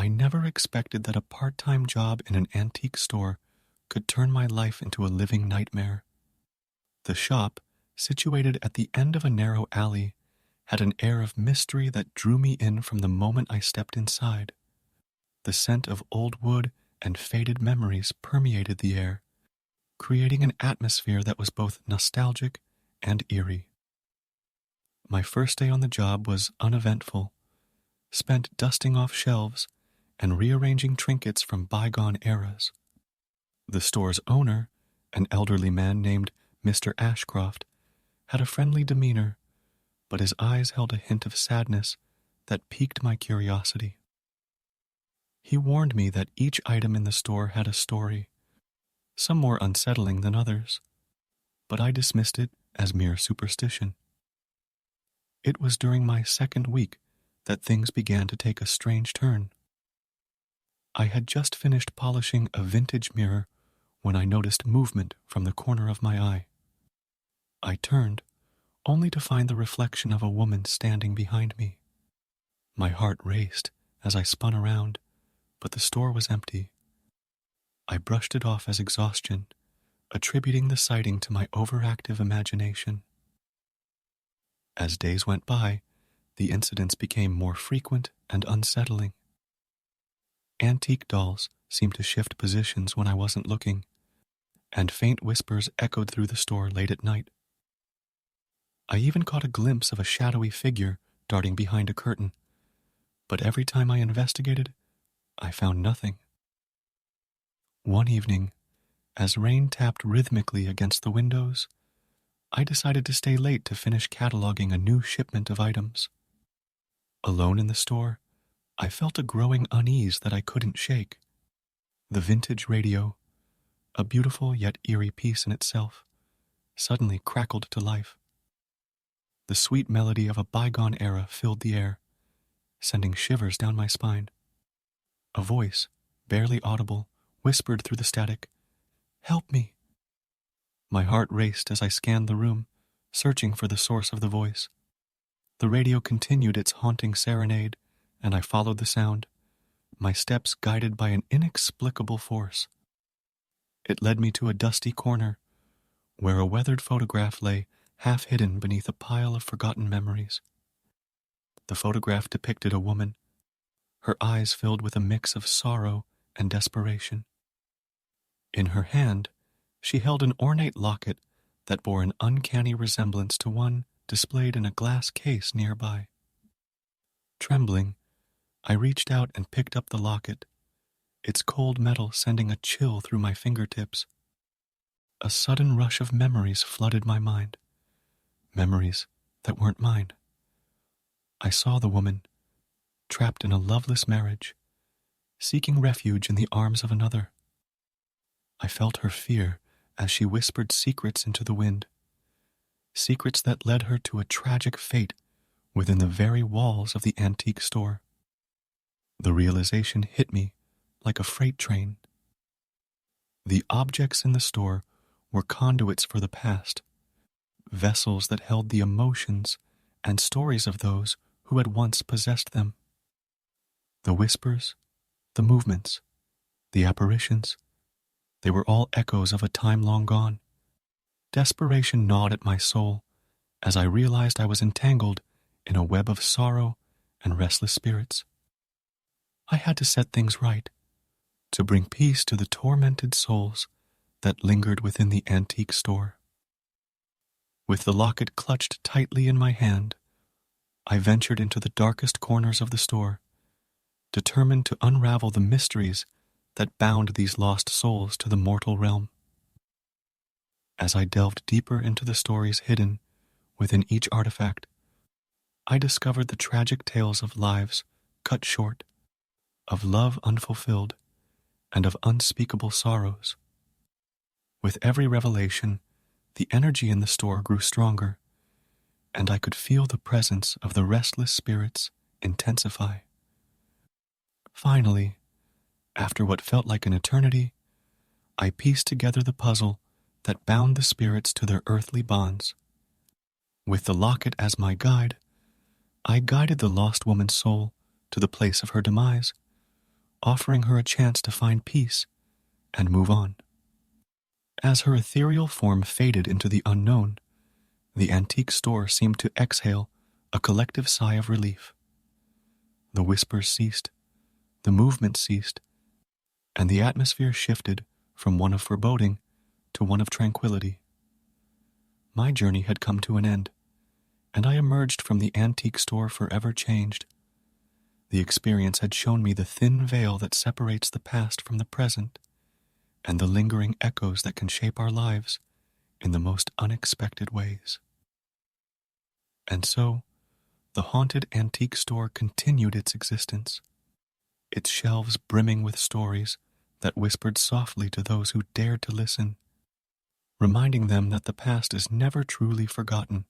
I never expected that a part-time job in an antique store could turn my life into a living nightmare. The shop, situated at the end of a narrow alley, had an air of mystery that drew me in from the moment I stepped inside. The scent of old wood and faded memories permeated the air, creating an atmosphere that was both nostalgic and eerie. My first day on the job was uneventful, spent dusting off shelves and rearranging trinkets from bygone eras. The store's owner, an elderly man named Mr. Ashcroft, had a friendly demeanor, but his eyes held a hint of sadness that piqued my curiosity. He warned me that each item in the store had a story, some more unsettling than others, but I dismissed it as mere superstition. It was during my second week that things began to take a strange turn. I had just finished polishing a vintage mirror when I noticed movement from the corner of my eye. I turned, only to find the reflection of a woman standing behind me. My heart raced as I spun around, but the store was empty. I brushed it off as exhaustion, attributing the sighting to my overactive imagination. As days went by, the incidents became more frequent and unsettling. Antique dolls seemed to shift positions when I wasn't looking, and faint whispers echoed through the store late at night. I even caught a glimpse of a shadowy figure darting behind a curtain, but every time I investigated, I found nothing. One evening, as rain tapped rhythmically against the windows, I decided to stay late to finish cataloging a new shipment of items. Alone in the store, I felt a growing unease that I couldn't shake. The vintage radio, a beautiful yet eerie piece in itself, suddenly crackled to life. The sweet melody of a bygone era filled the air, sending shivers down my spine. A voice, barely audible, whispered through the static, "Help me!" My heart raced as I scanned the room, searching for the source of the voice. The radio continued its haunting serenade, and I followed the sound, my steps guided by an inexplicable force. It led me to a dusty corner, where a weathered photograph lay half hidden beneath a pile of forgotten memories. The photograph depicted a woman, her eyes filled with a mix of sorrow and desperation. In her hand, she held an ornate locket that bore an uncanny resemblance to one displayed in a glass case nearby. Trembling, I reached out and picked up the locket, its cold metal sending a chill through my fingertips. A sudden rush of memories flooded my mind, memories that weren't mine. I saw the woman, trapped in a loveless marriage, seeking refuge in the arms of another. I felt her fear as she whispered secrets into the wind, secrets that led her to a tragic fate within the very walls of the antique store. The realization hit me like a freight train. The objects in the store were conduits for the past, vessels that held the emotions and stories of those who had once possessed them. The whispers, the movements, the apparitions, they were all echoes of a time long gone. Desperation gnawed at my soul as I realized I was entangled in a web of sorrow and restless spirits. I had to set things right, to bring peace to the tormented souls that lingered within the antique store. With the locket clutched tightly in my hand, I ventured into the darkest corners of the store, determined to unravel the mysteries that bound these lost souls to the mortal realm. As I delved deeper into the stories hidden within each artifact, I discovered the tragic tales of lives cut short, of love unfulfilled, and of unspeakable sorrows. With every revelation, the energy in the store grew stronger, and I could feel the presence of the restless spirits intensify. Finally, after what felt like an eternity, I pieced together the puzzle that bound the spirits to their earthly bonds. With the locket as my guide, I guided the lost woman's soul to the place of her demise, offering her a chance to find peace and move on. As her ethereal form faded into the unknown, the antique store seemed to exhale a collective sigh of relief. The whispers ceased, the movement ceased, and the atmosphere shifted from one of foreboding to one of tranquility. My journey had come to an end, and I emerged from the antique store forever changed. The experience had shown me the thin veil that separates the past from the present, and the lingering echoes that can shape our lives in the most unexpected ways. And so, the haunted antique store continued its existence, its shelves brimming with stories that whispered softly to those who dared to listen, reminding them that the past is never truly forgotten,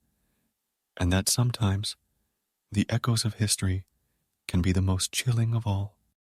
and that sometimes the echoes of history can be the most chilling of all.